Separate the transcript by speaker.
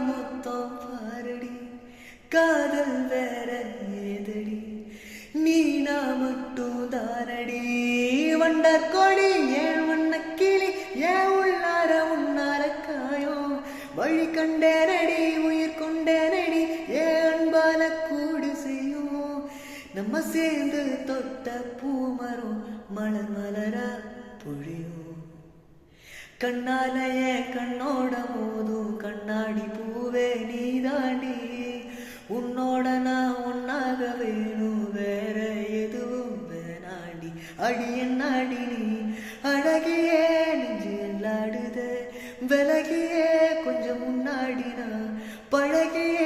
Speaker 1: மொத்தம் பாரடி காதல் வேற ஏதடி நீனா மட்டும் தானடி வண்ட கொடி ஏன் வண்ண கிளி ஏன் உள்ளார உன்னால காயம் வழி கண்டேனடி உயிர் கொண்டேனடி ஏன் அன்பால கூடு செய்யும் நம்ம சேர்ந்து தொட்ட பூமரம் மலர் மலரா பொழியும் கண்ணால ஏன் கண்ணோட மோதும் கண்ணாடி பூவே நீதாண்டி உன்னோட நான் ஒன்னாக வேணும் வேற எதுவும் வேணாண்டி அடி என்னாடி நீ அழகியே நெஞ்சு எல்லாடுத விலகியே கொஞ்சம் முன்னாடி நான் பழகிய